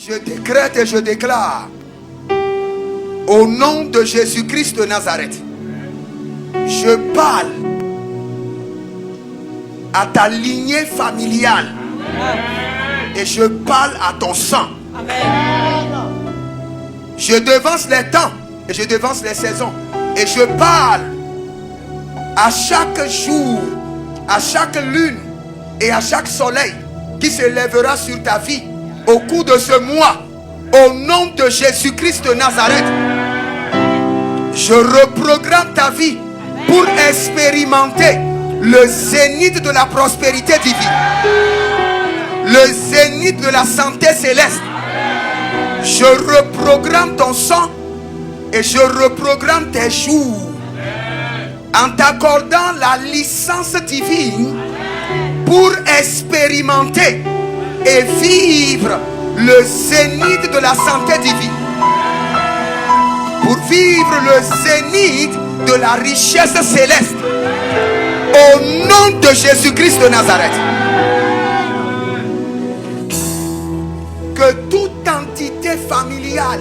Je décrète et je déclare, au nom de Jésus-Christ de Nazareth, je parle à ta lignée familiale et je parle à ton sang. Je devance les temps et je devance les saisons et je parle à chaque jour, à chaque lune et à chaque soleil qui se lèvera sur ta vie au cours de ce mois, au nom de Jésus-Christ de Nazareth. Je reprogramme ta vie pour expérimenter le zénith de la prospérité divine, le zénith de la santé céleste. Je reprogramme ton sang et je reprogramme tes jours en t'accordant la licence divine pour expérimenter et vivre le zénith de la santé divine, pour vivre le zénith de la richesse céleste, au nom de Jésus-Christ de Nazareth. Que toute entité familiale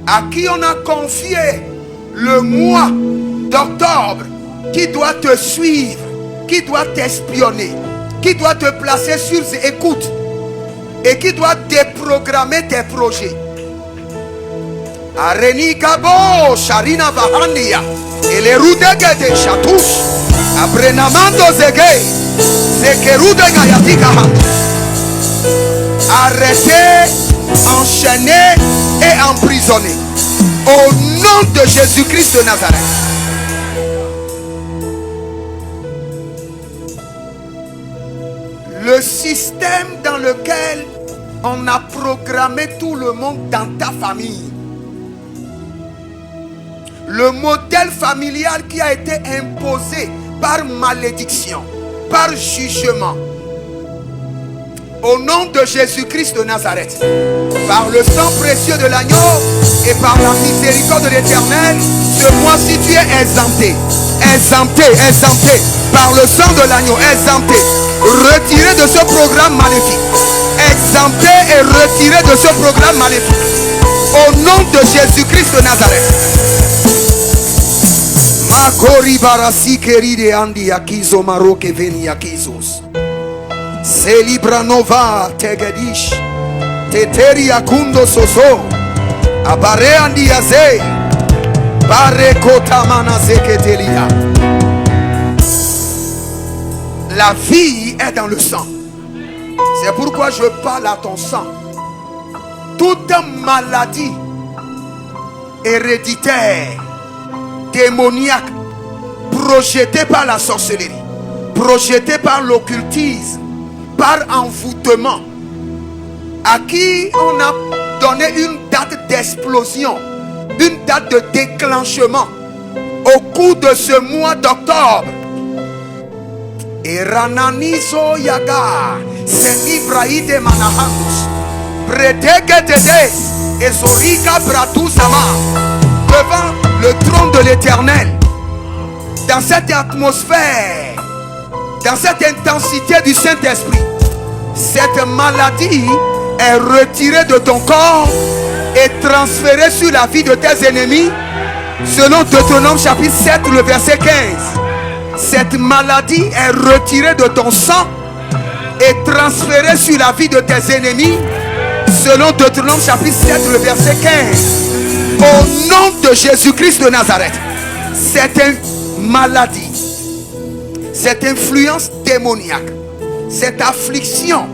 à qui on a confié le mois d'octobre, qui doit te suivre, qui doit t'espionner, qui doit te placer sur écoute et qui doit déprogrammer tes projets. Areni Kabo, Sharina Vahania, et les Rudege de Chatouche, Abrenamando Zege, Zekerude Gayatika. Arrêtez, enchaînez et emprisonnez. Au nom de Jésus-Christ de Nazareth. Le système dans lequel on a programmé tout le monde dans ta famille, le modèle familial qui a été imposé par malédiction, par jugement, au nom de Jésus-Christ de Nazareth, par le sang précieux de l'agneau et par la miséricorde de l'Éternel, ce mois-ci tu es exempté, exempté, exempté, par le sang de l'agneau, exempté, retiré de ce programme maléfique, exempté et retiré de ce programme maléfique, au nom de Jésus-Christ de Nazareth. Makori barasi keride andi akizo maroke veni akizos. Celibranova tegedish teteri akundo soso abare andi aze bare kotamana zeketelia. La vie est dans le sang. C'est pourquoi je parle à ton sang. Toute maladie héréditaire, démoniaque, projetée par la sorcellerie, projetée par l'occultisme, par envoûtement, à qui on a donné une date d'explosion, une date de déclenchement au cours de ce mois d'octobre. Et Rananiso Yaga, Senibraide Manahandus, Predegedede, et Zorika Bratusama, devant le trône de l'Éternel, dans cette atmosphère, dans cette intensité du Saint-Esprit, cette maladie est retirée de ton corps et transférée sur la vie de tes ennemis, selon Deutéronome chapitre 7, le verset 15. Cette maladie est retirée de ton sang et transférée sur la vie de tes ennemis, selon Deutéronome chapitre 7, le verset 15. Au nom de Jésus-Christ de Nazareth, cette maladie, cette influence démoniaque, cette affliction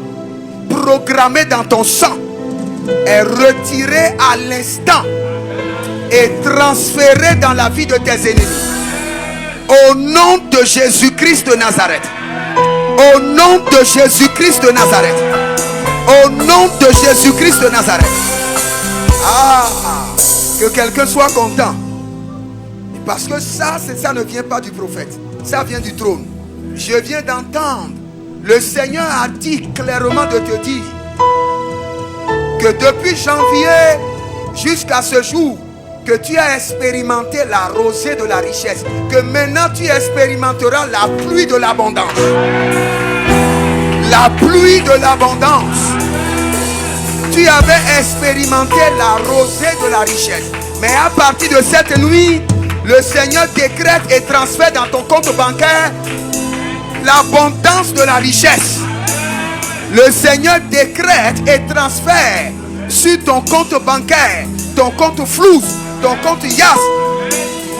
programmée dans ton sang est retirée à l'instant et transférée dans la vie de tes ennemis. Au nom de Jésus-Christ de Nazareth. Au nom de Jésus-Christ de Nazareth. Au nom de Jésus-Christ de Nazareth. Ah, que quelqu'un soit content. Parce que ça ne vient pas du prophète. Ça vient du trône. Je viens d'entendre. Le Seigneur a dit clairement de te dire que depuis janvier jusqu'à ce jour, que tu as expérimenté la rosée de la richesse, que maintenant tu expérimenteras la pluie de l'abondance. La pluie de l'abondance. Tu tu avais expérimenté la rosée de la richesse. Mais à partir de cette nuit, le Seigneur décrète et transfère dans ton compte bancaire l'abondance de la richesse. Le Seigneur décrète et transfère sur ton compte bancaire, ton compte Flous, ton compte Yas,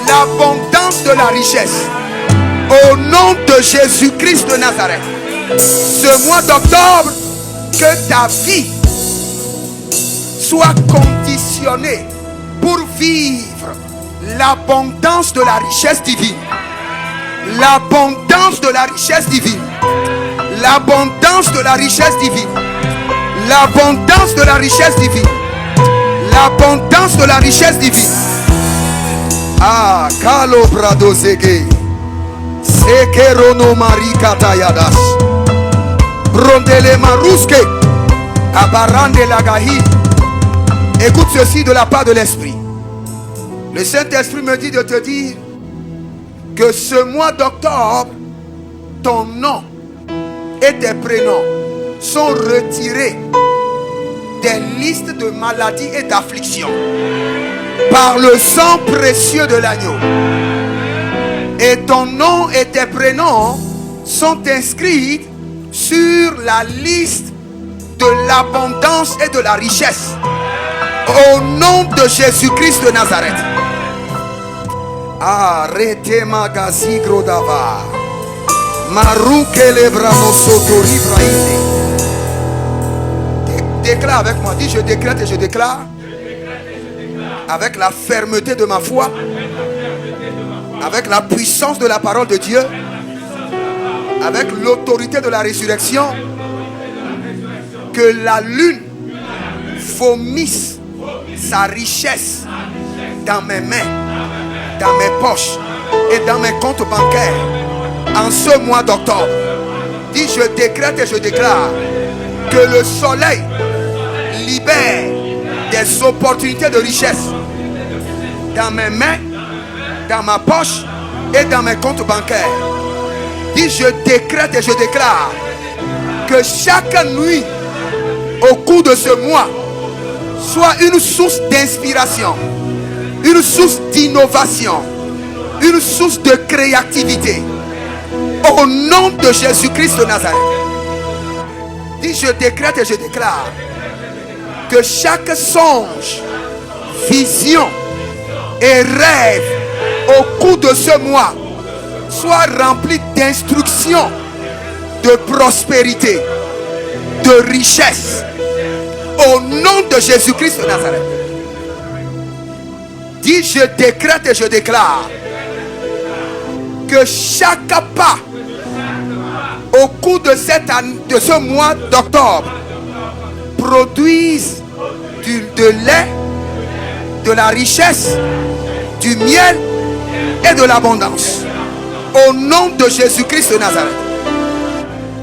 l'abondance de la richesse. Au nom de Jésus-Christ de Nazareth, ce mois d'octobre, que ta vie soit conditionnée pour vivre l'abondance de la richesse divine. L'abondance de la richesse divine. L'abondance de la richesse divine. L'abondance de la richesse divine. L'abondance de la richesse divine. Ah, Kalo Brado Zege. Sekerono Marika Tayadas. Brondele Maruske. Abarande Lagahi. Écoute ceci de la part de l'Esprit. Le Saint-Esprit me dit de te dire que ce mois d'octobre, ton nom et tes prénoms sont retirés des listes de maladies et d'afflictions par le sang précieux de l'agneau. Et ton nom et tes prénoms sont inscrits sur la liste de l'abondance et de la richesse. Au nom de Jésus-Christ de Nazareth. Arrêtez magazi grodava. Marouke lebrano sotori braide. Déclare avec moi. Dis je décrète et je déclare. Avec la fermeté de ma foi. Avec la puissance de la parole de Dieu. Avec l'autorité de la résurrection. Que la lune vomisse sa richesse dans mes mains, dans mes poches et dans mes comptes bancaires en ce mois d'octobre. Dis je décrète et je déclare que le soleil libère des opportunités de richesse dans mes mains, dans ma poche et dans mes comptes bancaires. Dis je décrète et je déclare que chaque nuit au cours de ce mois soit une source d'inspiration, une source d'innovation, une source de créativité. Au nom de Jésus-Christ de Nazareth. Dis je décrète et je déclare que chaque songe, vision et rêve au cours de ce mois soit rempli d'instructions, de prospérité, de richesse. Au nom de Jésus-Christ de Nazareth. Dis je décrète et je déclare que chaque pas au cours de ce mois d'octobre produise de lait, de la richesse, du miel et de l'abondance. Au nom de Jésus-Christ de Nazareth.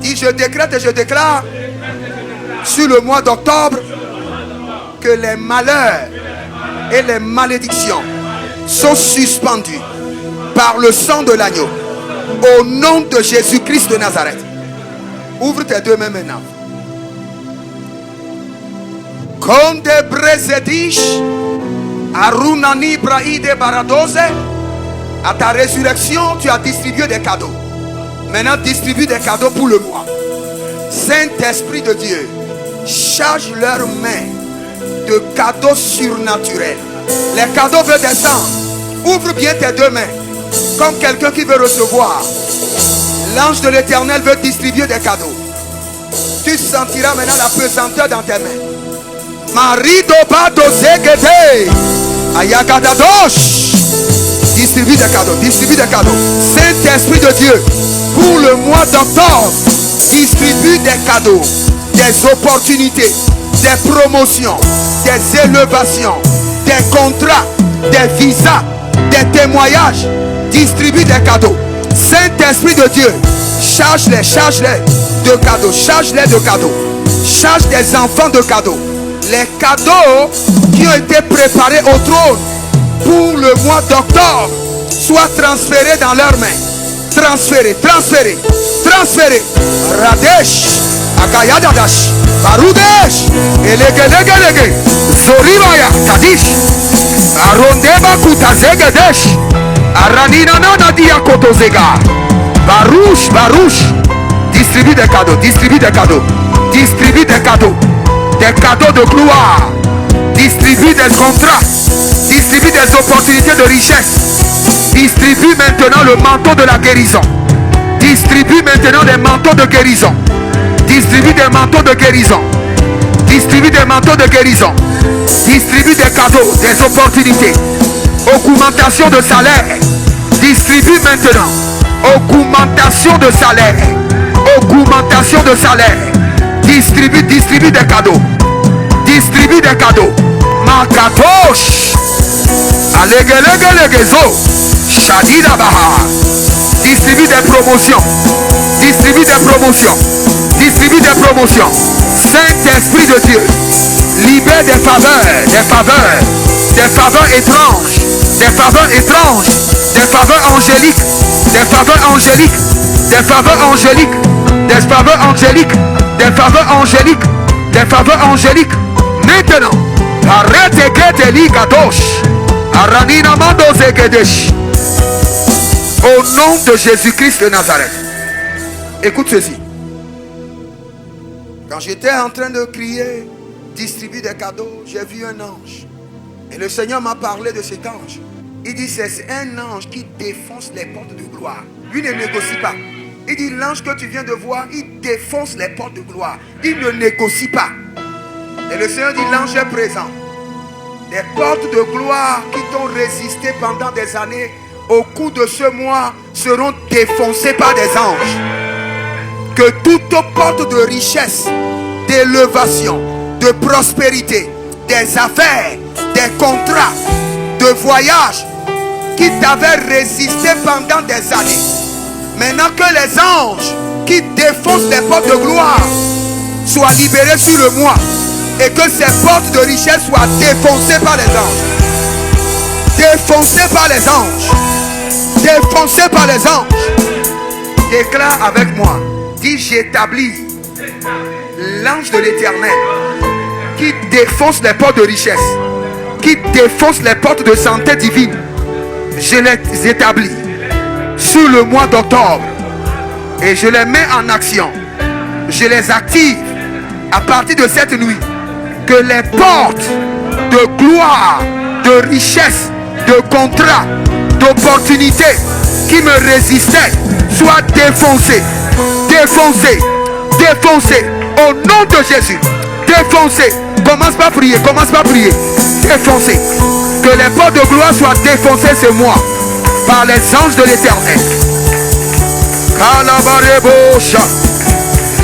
Dis je décrète et je déclare sur le mois d'octobre que les malheurs et les malédictions sont suspendus par le sang de l'agneau. Au nom de Jésus-Christ de Nazareth. Ouvre tes deux mains maintenant. Konde brezedish arunani braide baradose. À ta résurrection, tu as distribué des cadeaux. Maintenant, distribue des cadeaux pour le mois. Saint-Esprit de Dieu, charge leurs mains de cadeaux surnaturels. Les cadeaux veulent descendre. Ouvre bien tes deux mains comme quelqu'un qui veut recevoir. L'ange de l'Éternel veut distribuer des cadeaux. Tu sentiras maintenant la pesanteur dans tes mains. Marido bado zegede ayagadadosh. Distribue des cadeaux, distribue des cadeaux. Saint-Esprit de Dieu, pour le mois d'octobre, distribue des cadeaux, des opportunités, des promotions, des élevations, des contrats, des visas, des témoignages. Distribue des cadeaux. Saint-Esprit de Dieu, charge-les de cadeaux, charge-les de cadeaux, charge des enfants de cadeaux. Les cadeaux qui ont été préparés au trône pour le mois d'octobre soient transférés dans leurs mains. Transférés, transférés, transférés. Radesh, Akayadadash, Barudesh, Elegelegege, Zoribaya, Kadish, Arondeba Kutazegedesh, Aranina Nadia Kotozega, Barouche, Barouche, distribue des cadeaux, distribue des cadeaux, distribue des cadeaux de gloire, distribue des contrats, distribue des opportunités de richesse, distribue maintenant le manteau de la guérison, distribue maintenant des manteaux de guérison, distribue des manteaux de guérison, distribue des manteaux de guérison, distribue des cadeaux, des opportunités, augmentation de salaire, distribue maintenant, augmentation de salaire, augmentation de salaire, distribue des cadeaux, distribue des cadeaux, Makatosh, Alegelegezo, Shadida Baha, distribue des promotions, distribue des promotions, distribue des promotions. Saint-Esprit de Dieu, libère des faveurs, des faveurs, des faveurs étranges, des faveurs étranges, des faveurs angéliques, des faveurs angéliques, des faveurs angéliques, des faveurs angéliques, des faveurs angéliques, des faveurs angéliques. Maintenant, arrête que li kadosh, aranina mando zegedesh. Au nom de Jésus-Christ de Nazareth. Écoute ceci. Quand j'étais en train de crier, distribuer des cadeaux, j'ai vu un ange. Et le Seigneur m'a parlé de cet ange. Il dit, c'est un ange qui défonce les portes de gloire. Lui ne négocie pas. Il dit, l'ange que tu viens de voir, il défonce les portes de gloire. Il ne négocie pas. Et le Seigneur dit, l'ange est présent. Les portes de gloire qui t'ont résisté pendant des années, au cours de ce mois, seront défoncées par des anges. Que toute porte de richesse, d'élévation, de prospérité, des affaires, des contrats, de voyage qui t'avaient résisté pendant des années, maintenant que les anges qui défoncent les portes de gloire soient libérés sur le mois et que ces portes de richesse soient défoncées par les anges. Défoncées par les anges. Défoncées par les anges. Déclare avec moi. Dis, j'établis l'ange de l'Éternel qui défonce les portes de richesse, qui défonce les portes de santé divine. Je les établis sur le mois d'octobre et je les mets en action. Je les active à partir de cette nuit. Que les portes de gloire, de richesse, de contrat, d'opportunités qui me résistaient soient défoncées. Défoncées, défoncées au nom de Jésus. Défoncées. Commence pas à prier, commence pas à prier. Défoncées. Que les portes de gloire soient défoncées ce mois par les anges de l'Éternel. Kalabarebosha,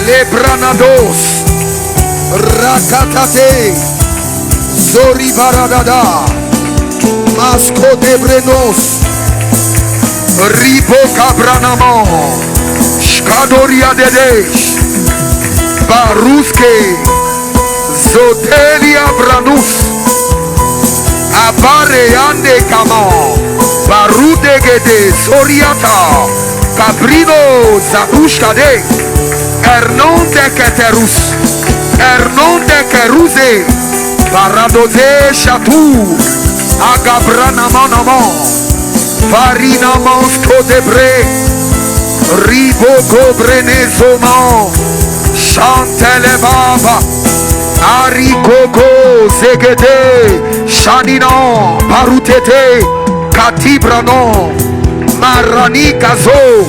les branados, rakatate, zoribaradada, masco de brenos, ribo cabranamon. Shkadoria Dedesh Baruske Zotelia Branus Abare Ande Kaman Barude Gede Soriata Cabrino Zabushkade Ernon de Keterus Ernon de Keruse Baradoze Chatou Agabranamanamon Varinamons Codebre Ribogo Brenezoman Chantele Baba Arikoko Zegede Shaninon Parutete Katibranon Marani Kazo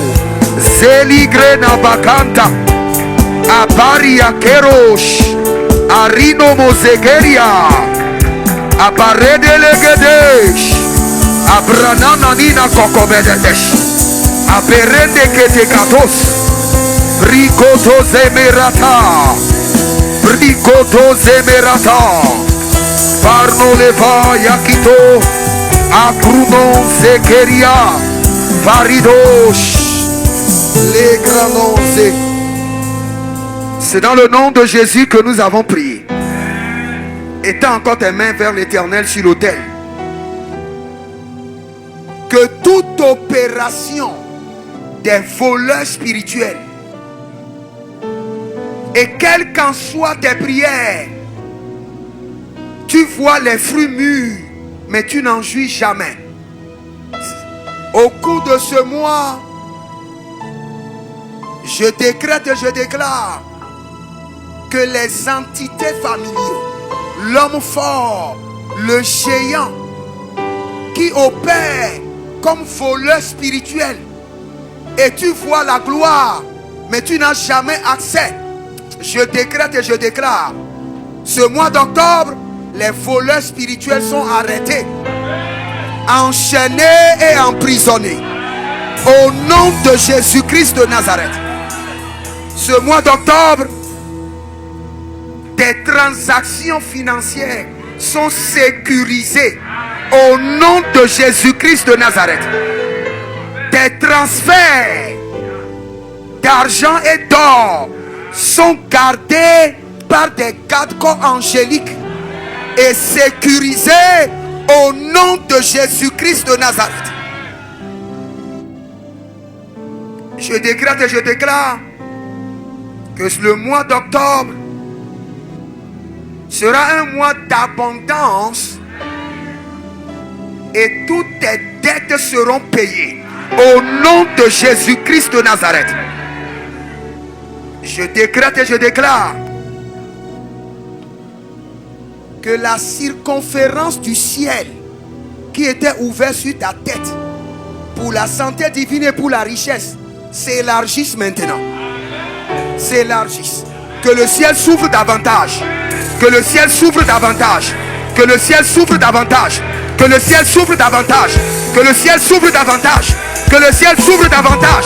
Zeligrena Bakanta Aparia Kerosh Arino Mozegeria Aparede Legedesh Abranana Nina Kokobedesh Aperende Ketekatos Brikoto Zemerata Brikoto Zemerata Parno Leva Yakito Akrunon Zekeria Faridosh Les Granons. C'est dans le nom de Jésus que nous avons prié. Étends encore tes mains vers l'Éternel sur l'autel. Que toute opération des voleurs spirituels Et quelles qu'en soient tes prières, tu vois les fruits mûrs, mais tu n'en jouis jamais. Au cours de ce mois, je décrète et je déclare que les entités familiales, l'homme fort, le géant, qui opère comme voleur spirituel, et tu vois la gloire, mais tu n'as jamais accès. Je décrète et je déclare, ce mois d'octobre, les voleurs spirituels sont arrêtés, enchaînés et emprisonnés. Au nom de Jésus-Christ de Nazareth. Ce mois d'octobre, des transactions financières sont sécurisées. Au nom de Jésus-Christ de Nazareth. Des transferts d'argent et d'or sont gardés par des gardes-corps angéliques et sécurisés au nom de Jésus-Christ de Nazareth. Je décrète et je déclare que le mois d'octobre sera un mois d'abondance et toutes tes dettes seront payées au nom de Jésus-Christ de Nazareth. Je décrète et je déclare que la circonférence du ciel qui était ouverte sur ta tête pour la santé divine et pour la richesse s'élargisse maintenant. S'élargisse. Que le ciel s'ouvre davantage. Que le ciel s'ouvre davantage. Que le ciel s'ouvre davantage. Que le ciel s'ouvre davantage. Que le ciel s'ouvre davantage. Que le ciel s'ouvre davantage.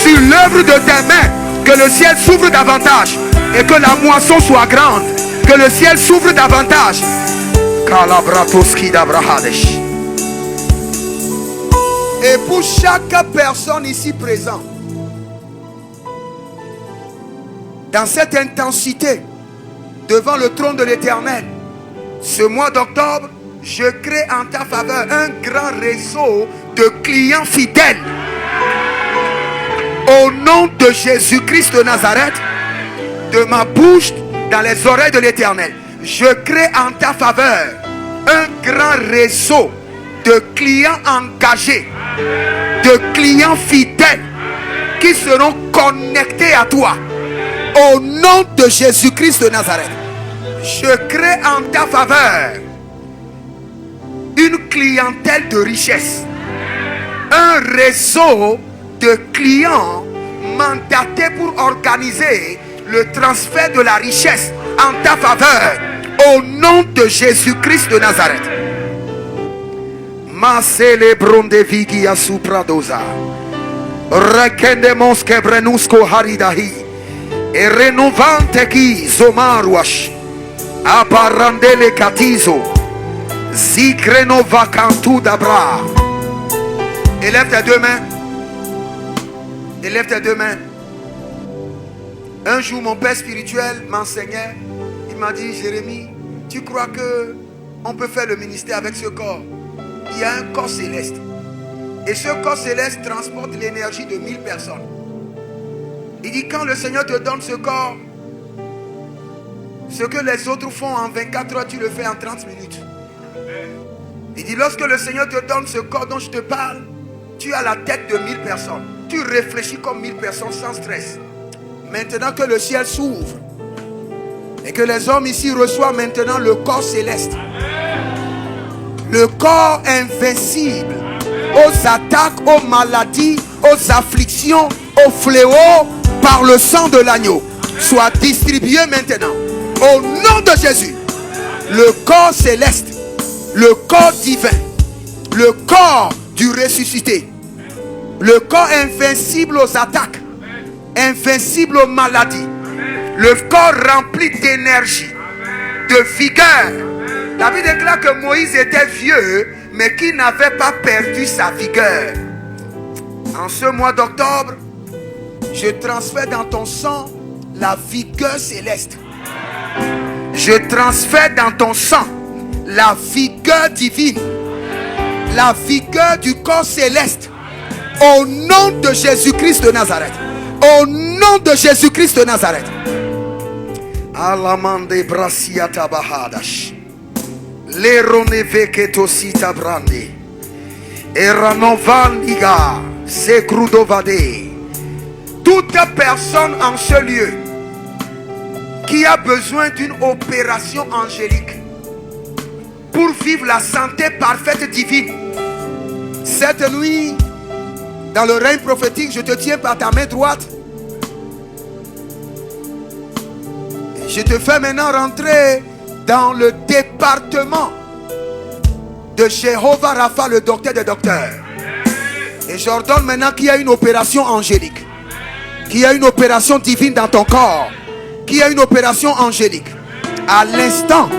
Sur l'œuvre de tes mains. Que le ciel s'ouvre davantage. Et que la moisson soit grande. Que le ciel s'ouvre davantage. Et pour chaque personne ici présente, dans cette intensité devant le trône de l'Éternel, ce mois d'octobre, je crée en ta faveur un grand réseau de clients fidèles. Au nom de Jésus-Christ de Nazareth, de ma bouche dans les oreilles de l'Éternel, je crée en ta faveur un grand réseau de clients engagés, de clients fidèles qui seront connectés à toi. Au nom de Jésus-Christ de Nazareth, je crée en ta faveur une clientèle de richesse, un réseau de clients mandatés pour organiser le transfert de la richesse en ta faveur. Au nom de Jésus-Christ de Nazareth. Ma célébron de vigia supradosa. Rekendemos quebrenusco haridahi. Et renovante qui zomaruash. Aparandele katizo. Zikreno vacantu dabra. Élève tes deux mains. Élève tes deux mains. Un jour, mon père spirituel m'enseignait. Il m'a dit, Jérémie, tu crois que on peut faire le ministère avec ce corps? Il y a un corps céleste. Et ce corps céleste transporte l'énergie de 1000 personnes. Il dit, quand le Seigneur te donne ce corps, ce que les autres font en 24 heures, tu le fais en 30 minutes. Il dit, lorsque le Seigneur te donne ce corps dont je te parle, tu as la tête de 1000 personnes. Tu réfléchis comme 1000 personnes sans stress. Maintenant que le ciel s'ouvre et que les hommes ici reçoivent maintenant le corps céleste, le corps invincible aux attaques, aux maladies, aux afflictions, aux fléaux par le sang de l'agneau, soit distribué maintenant au nom de Jésus. Le corps céleste, le corps divin, le corps du ressuscité, le corps invincible aux attaques, invincible aux maladies, le corps rempli d'énergie, de vigueur. La Bible déclare que Moïse était vieux, mais qu'il n'avait pas perdu sa vigueur. En ce mois d'octobre, je transfère dans ton sang la vigueur céleste. Je transfère dans ton sang la vigueur divine, la vigueur du corps céleste. Au nom de Jésus-Christ de Nazareth. Au nom de Jésus-Christ de Nazareth. Alamande brasiata bahadash. Lerone veketosita brande. Eranovandiga sekrudovade. Toute personne en ce lieu qui a besoin d'une opération angélique pour vivre la santé parfaite divine, cette nuit, dans le règne prophétique, je te tiens par ta main droite. Je te fais maintenant rentrer dans le département de Jéhovah Rapha, le docteur des docteurs. Et j'ordonne maintenant qu'il y ait une opération angélique, qu'il y ait une opération divine dans ton corps, qu'il y ait une opération angélique. À l'instant,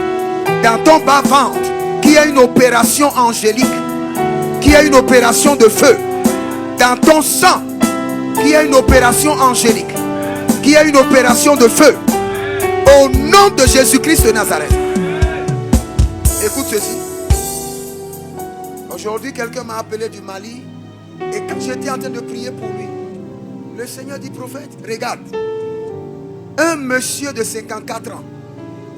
dans ton bas-ventre, qu'il y ait une opération angélique, qu'il y ait une opération de feu. Dans ton sang, qu'il y ait une opération angélique, qu'il y ait une opération de feu. Au nom de Jésus-Christ de Nazareth. Écoute ceci. Aujourd'hui, quelqu'un m'a appelé du Mali. Et quand j'étais en train de prier pour lui, le Seigneur dit, prophète, regarde. Un monsieur de 54 ans.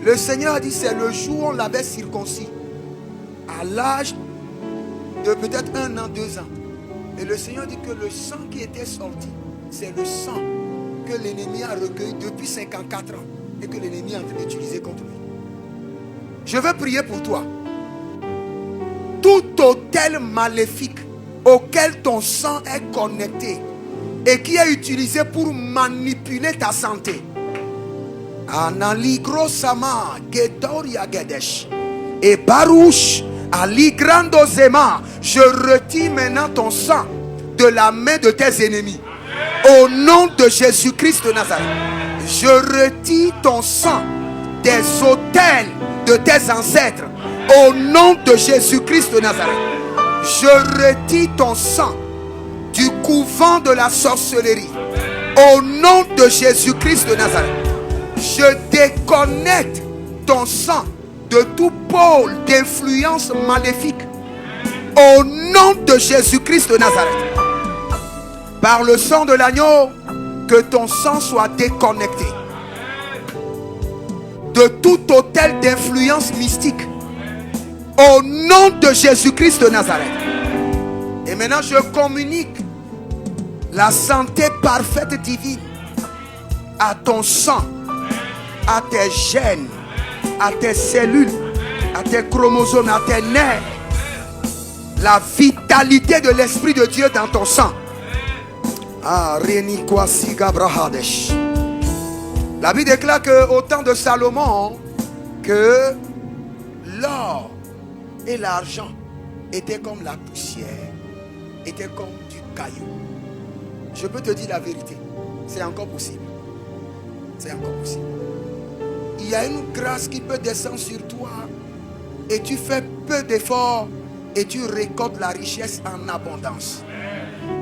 Le Seigneur a dit, c'est le jour où on l'avait circoncis. À l'âge de peut-être 1 an, 2 ans. Et le Seigneur dit que le sang qui était sorti, c'est le sang que l'ennemi a recueilli depuis 54 ans. Et que l'ennemi est en train d'utiliser contre lui. Je veux prier pour toi. Tout autel maléfique auquel ton sang est connecté et qui est utilisé pour manipuler ta santé. Analigro sama gedoria gedesh et barouche aligrando zema. Je retire maintenant ton sang de la main de tes ennemis. Au nom de Jésus-Christ de Nazareth. Je retire ton sang des autels de tes ancêtres. Au nom de Jésus-Christ de Nazareth. Je retire ton sang du couvent de la sorcellerie. Au nom de Jésus-Christ de Nazareth. Je déconnecte ton sang de tout pôle d'influence maléfique. Au nom de Jésus-Christ de Nazareth. Par le sang de l'agneau, que ton sang soit déconnecté de tout autel d'influence mystique. Au nom de Jésus-Christ de Nazareth. Et maintenant je communique la santé parfaite divine à ton sang, à tes gènes, à tes cellules, à tes chromosomes, à tes nerfs. La vitalité de l'Esprit de Dieu dans ton sang. Ah, la Bible déclare qu'au temps de Salomon, que l'or et l'argent étaient comme la poussière, étaient comme du caillou. Je peux te dire la vérité, c'est encore possible. C'est encore possible. Il y a une grâce qui peut descendre sur toi et tu fais peu d'efforts et tu récoltes la richesse en abondance.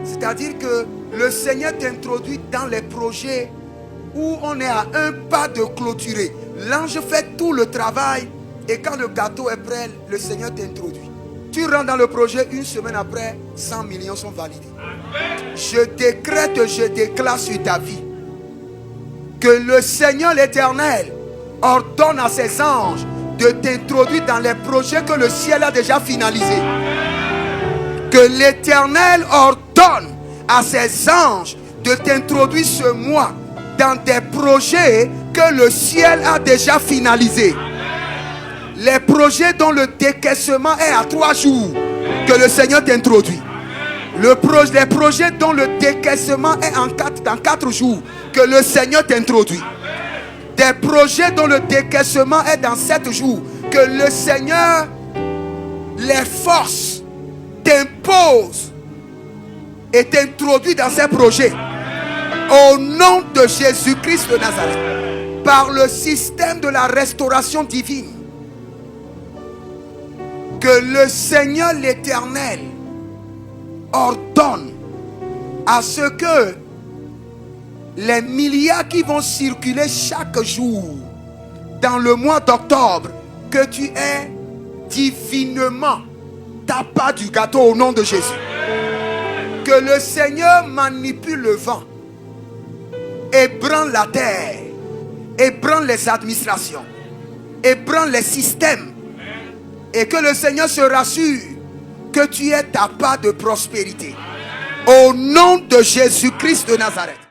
C'est-à-dire que le Seigneur t'introduit dans les projets où on est à un pas de clôturer. L'ange fait tout le travail et quand le gâteau est prêt, le Seigneur t'introduit. Tu rentres dans le projet, une semaine après, 100 millions sont validés. Je décrète, je déclare sur ta vie que le Seigneur l'Éternel ordonne à ses anges de t'introduire dans les projets que le ciel a déjà finalisés. Que l'Éternel ordonne à ses anges de t'introduire ce mois dans des projets que le ciel a déjà finalisés. Les projets dont le décaissement est à 3 jours, que le Seigneur t'introduit. Les projets dont le décaissement est dans 4 jours, que le Seigneur t'introduit. Des projets dont le décaissement est dans 7 jours, que le Seigneur les force, t'impose et t'introduit dans ces projets. Au nom de Jésus-Christ de Nazareth, par le système de la restauration divine, que le Seigneur l'Éternel ordonne à ce que les milliards qui vont circuler chaque jour dans le mois d'octobre, que tu aies divinement ta part du gâteau au nom de Jésus. Que le Seigneur manipule le vent, ébranle la terre ébranle les administrations, ébranle les systèmes, et que le Seigneur se rassure que tu es ta part de prospérité. Au nom de Jésus-Christ de Nazareth.